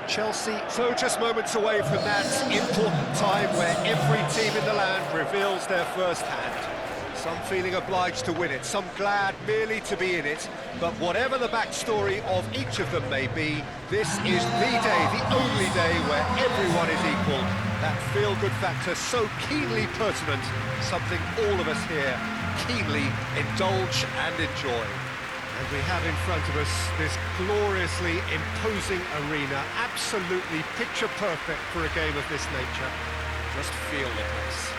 Chelsea, so just moments away from that important time where every team in the land reveals their first hand. Some feeling obliged to win it, some glad merely to be in it. But whatever the backstory of each of them may be, this is the day, the only day where everyone is equal. That feel-good factor so keenly pertinent, something all of us here keenly indulge and enjoy. And we have in front of us this gloriously imposing arena, absolutely picture perfect for a game of this nature. Just feel the place.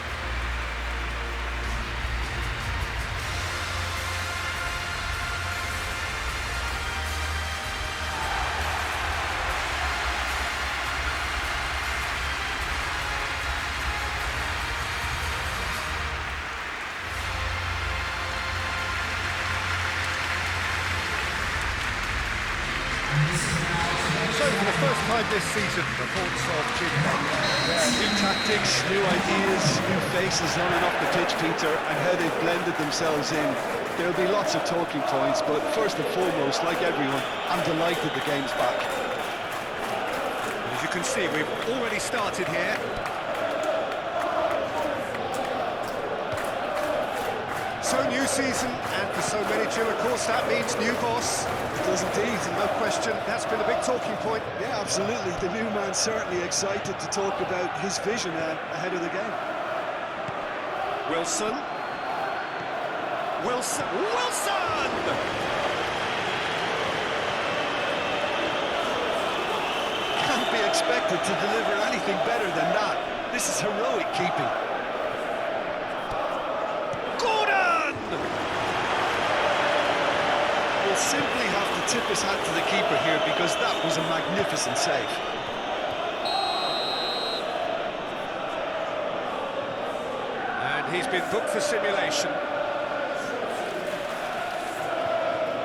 So, for the first time this season, reports of Jim Baker. Yeah, new tactics, new ideas, new faces on and off the pitch, Peter, and how they've blended themselves in. There'll be lots of talking points, but first and foremost, like everyone, I'm delighted the game's back. As you can see, we've already started here. So, new season, and for so many, Jim, of course, that means new boss. It does indeed. No question, that's been a big talking point. Yeah, absolutely. The new man's certainly excited to talk about his vision ahead of the game. Wilson! Can't be expected to deliver anything better than that. This is heroic keeping. We'll simply have to tip his hat to the keeper here because that was a magnificent save. And he's been booked for simulation.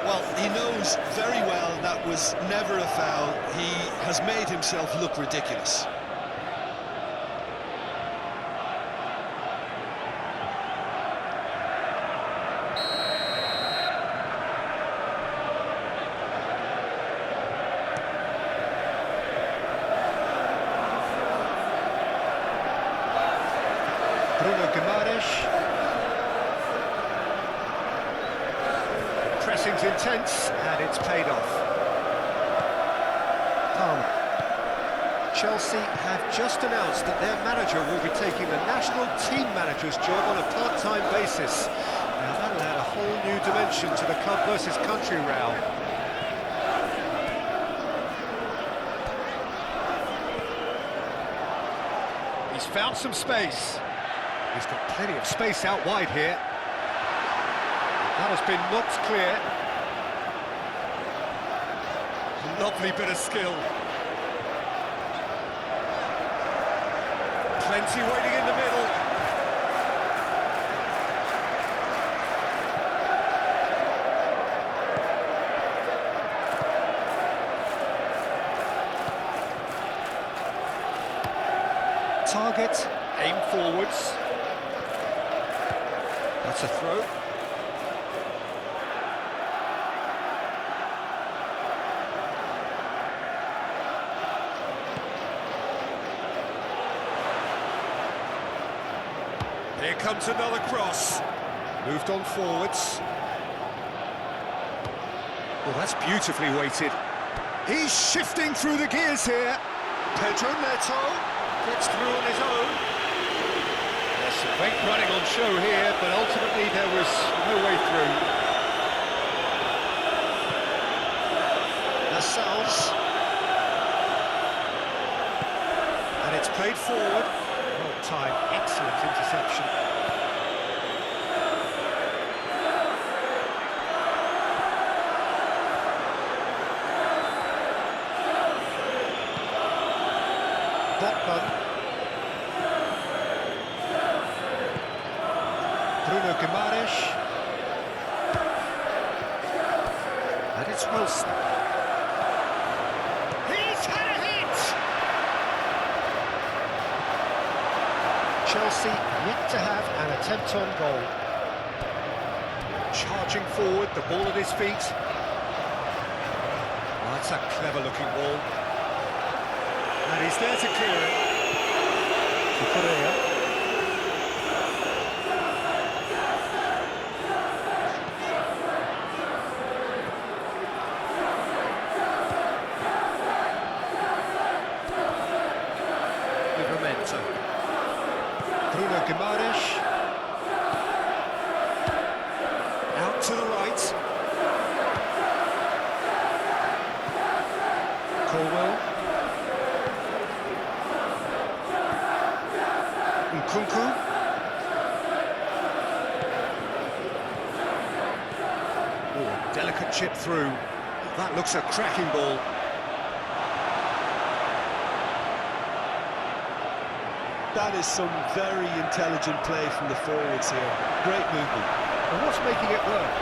Well, he knows very well that was never a foul. He has made himself look ridiculous. Bruno Guimaraes. Pressing's intense, and it's paid off. Palmer. Chelsea have just announced that their manager will be taking the national team manager's job on a part-time basis. Now that'll add a whole new dimension to the club versus country row. He's found some space. He's got plenty of space out wide here. That has been knocked clear. Lovely bit of skill. Plenty waiting in the middle. Target, aim forwards. That's a throw. Here comes another cross. Moved on forwards. Well, that's beautifully weighted. He's shifting through the gears here. Pedro Neto gets through on his own. There's some great running on show here, but ultimately there was no way through. Lascelles. And it's played forward. Well timed, excellent interception. Botman. Bruno Guimaraes. And it's Wilson. He's had a hit! Chelsea yet to have an attempt on goal. Charging forward, the ball at his feet. Well, that's a clever looking ball. And he's there to clear it. Correa. Livramento. Bruno Guimaraes. Out to the right. Colwell. Nkunku. Oh, delicate chip through. That looks a cracking ball. That is some very intelligent play from the forwards here. Great movement. And what's making it work?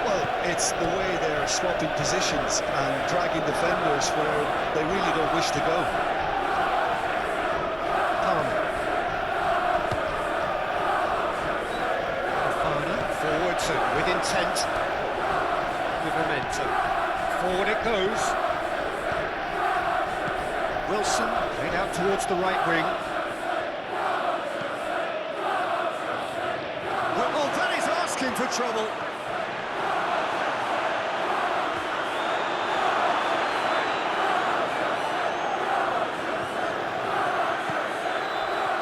Well, it's the way they're swapping positions and dragging defenders where they really don't wish to go. Forwards and with intent. Livramento. Forward it goes. Wilson played out towards the right wing. Well, that is asking for trouble.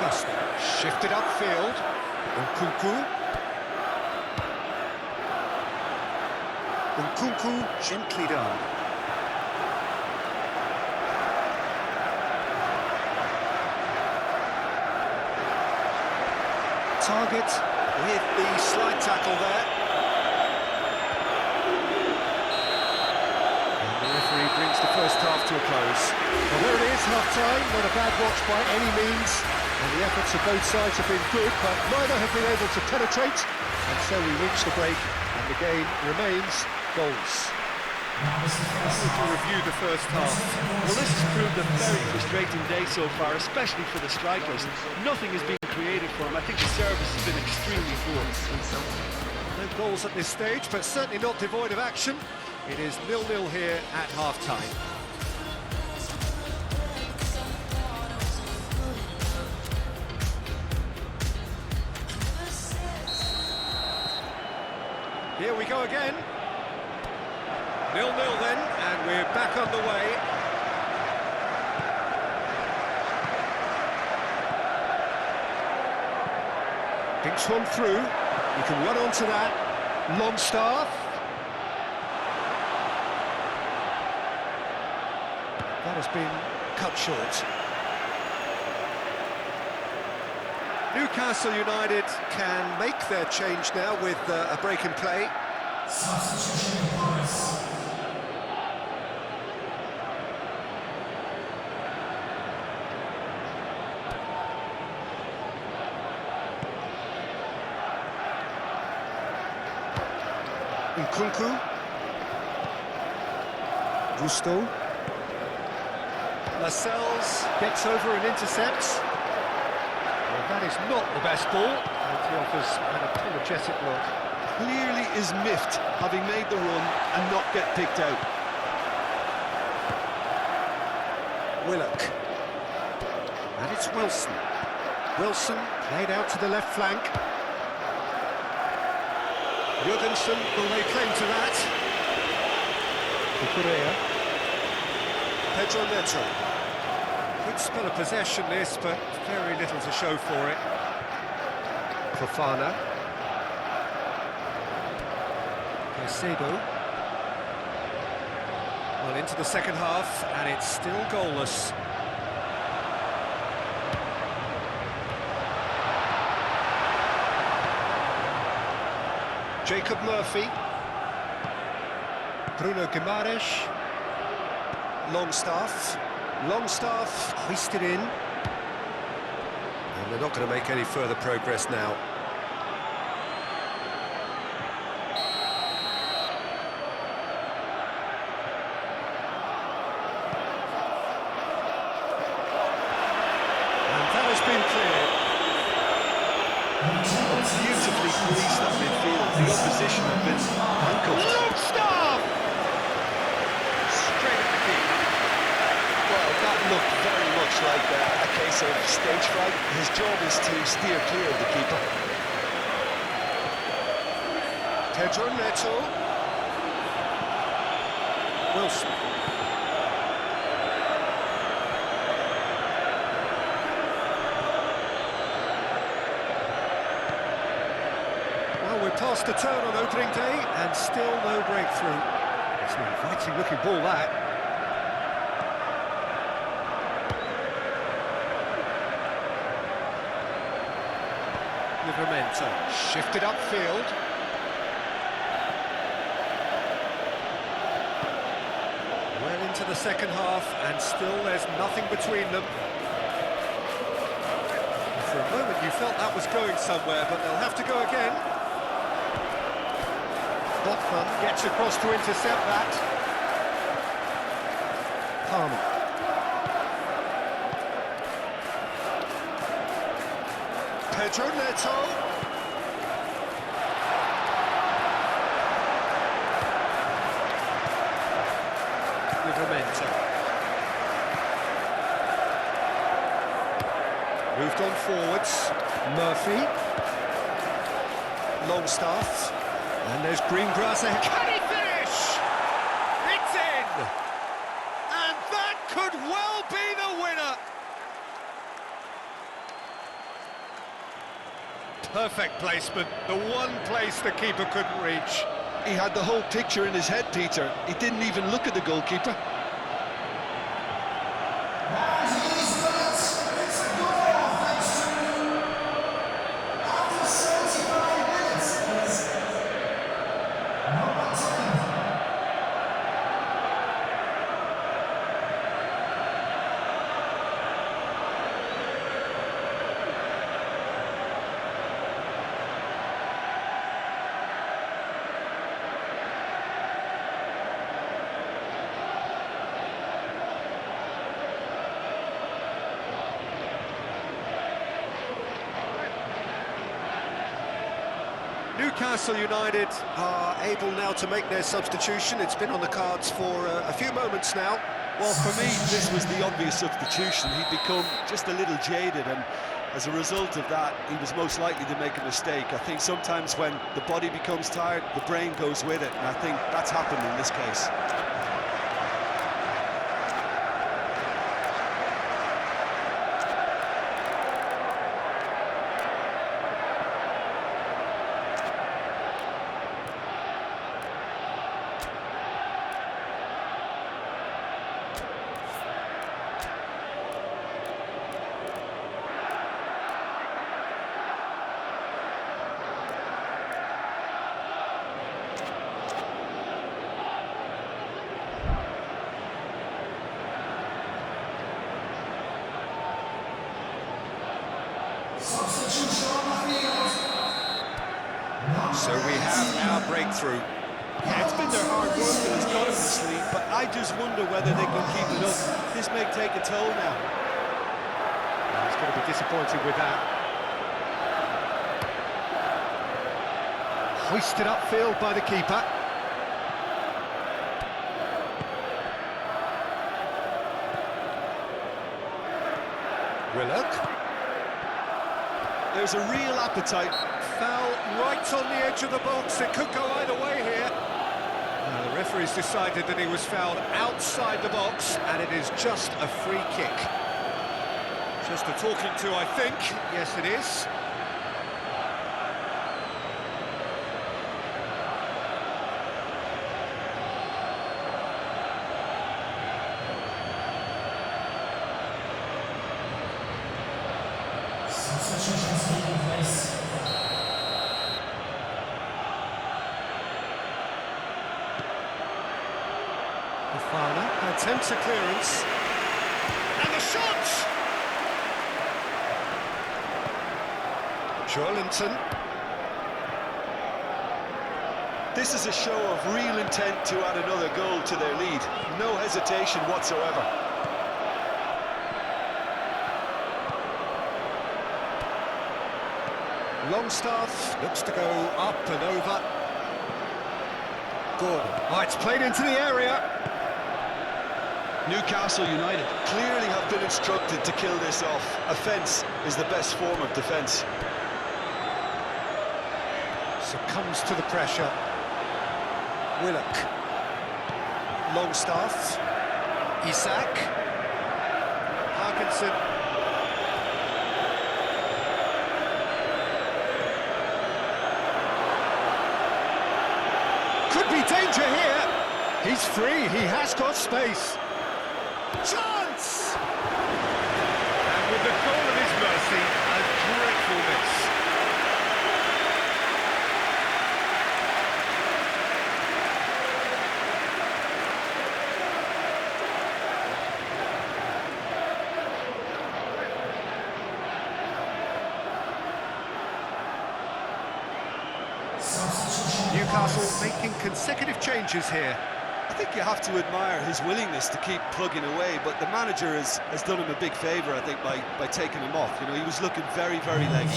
Gusto shifted upfield. Nkunku. Nkunku gently done. Target with the slide tackle there. And the referee brings the first half to a close. Well, there it is, half-time. Not a bad watch by any means. And the efforts of both sides have been good, but neither have been able to penetrate. And so we reach the break, and the game remains goals. To review the first half. Well, this has proved a very frustrating day so far, especially for the strikers. Nothing has been created for them. I think the service has been extremely poor. No goals at this stage, but certainly not devoid of action. It is 0-0 here at half-time. Here we go again. 0-0 then, and we're back underway. Pinks one through. You can run onto that. Longstaff. That has been cut short. Newcastle United can make their change now with a break in play. Nkunku. Gusto. Lascelles gets over and intercepts. Well, that is not the best ball, and he offers an apologetic look. Clearly is miffed, having made the run and not get picked out. Willock. And it's Wilson. Wilson played out to the left flank. Jurgensen will lay claim to that. Correa. Pedro Neto. Good spell of possession this, but very little to show for it. Fofana. Caicedo. Well, into the second half, and it's still goalless. Jacob Murphy. Bruno Guimaraes. Longstaff. Longstaff hoisted in. And they're not going to make any further progress now. And that has been cleared. Beautifully policed that midfield. The opposition have been handcuffed. Longstaff! Straight at the keeper. Well, that looked very much like a case of stage fright. His job is to steer clear of the keeper. Pedro Neto. Wilson. Well, we're past the turn on opening day and still no breakthrough. It's an inviting looking ball, that. Livramento shifted upfield. Well into the second half, and still there's nothing between them. For a moment you felt that was going somewhere, but they'll have to go again. Botman gets across to intercept that. Palmer. Pedro Neto. Livramento. Moved on forwards. Murphy. Longstaff. And there's Greengrass ahead. Can he finish? It's in! And that could well be the winner! Perfect placement, the one place the keeper couldn't reach. He had the whole picture in his head, Peter. He didn't even look at the goalkeeper. Newcastle United are able now to make their substitution. It's been on the cards for a few moments now. Well, for me, this was the obvious substitution. He'd become just a little jaded, and as a result of that, he was most likely to make a mistake. I think sometimes when the body becomes tired, the brain goes with it, and I think that's happened in this case. So we have our breakthrough. Yeah, it's been their hard work that has got them this league, but I just wonder whether they can keep it up. This may take a toll now. He's going to be disappointed with that. Hoisted upfield by the keeper. Willock. There's a real appetite. Foul right on the edge of the box. It could go either way here. The referee's decided that he was fouled outside the box, and it is just a free kick. Just a talking to, I think. Yes, it is. Substitutions taking place. Fofana attempts a clearance. And the shot! Joelinton. This is a show of real intent to add another goal to their lead. No hesitation whatsoever. Longstaff looks to go up and over. Gordon. Oh, it's played into the area. Newcastle United clearly have been instructed to kill this off. Offence is the best form of defence. Succumbs to the pressure. Willock. Longstaff. Isak. Parkinson. Could be danger here. He's free, he has got space. Chance! And with the goal of his mercy, a dreadful miss. Newcastle making consecutive changes here. I think you have to admire his willingness to keep plugging away, but the manager has done him a big favour, I think, by taking him off. You know, he was looking very, very leggy.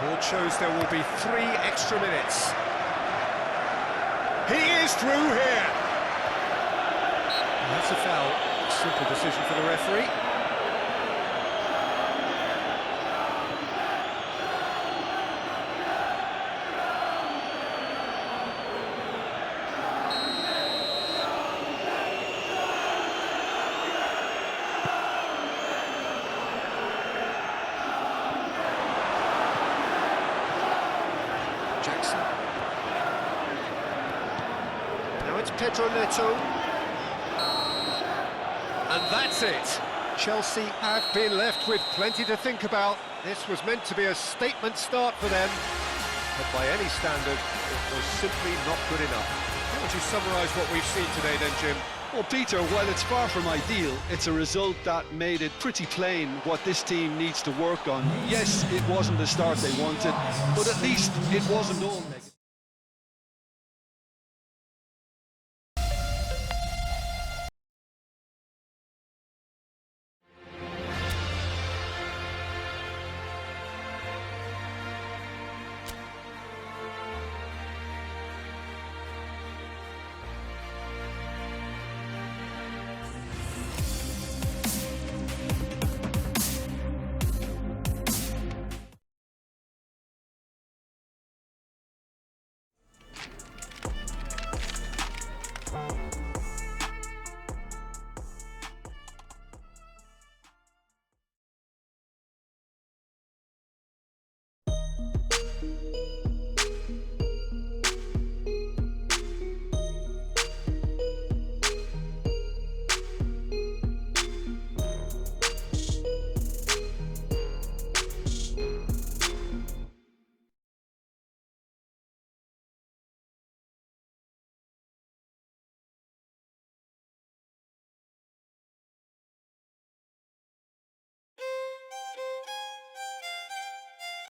Board shows there will be 3 extra minutes. He is through here. That's a foul. Simple decision for the referee. Jackson. Now it's Pedro Neto. And that's it. Chelsea have been left with plenty to think about. This was meant to be a statement start for them, but by any standard, it was simply not good enough. How would you summarise what we've seen today then, Jim? Well, Peter, while it's far from ideal, it's a result that made it pretty plain what this team needs to work on. Yes, it wasn't the start they wanted, but at least it wasn't all negative.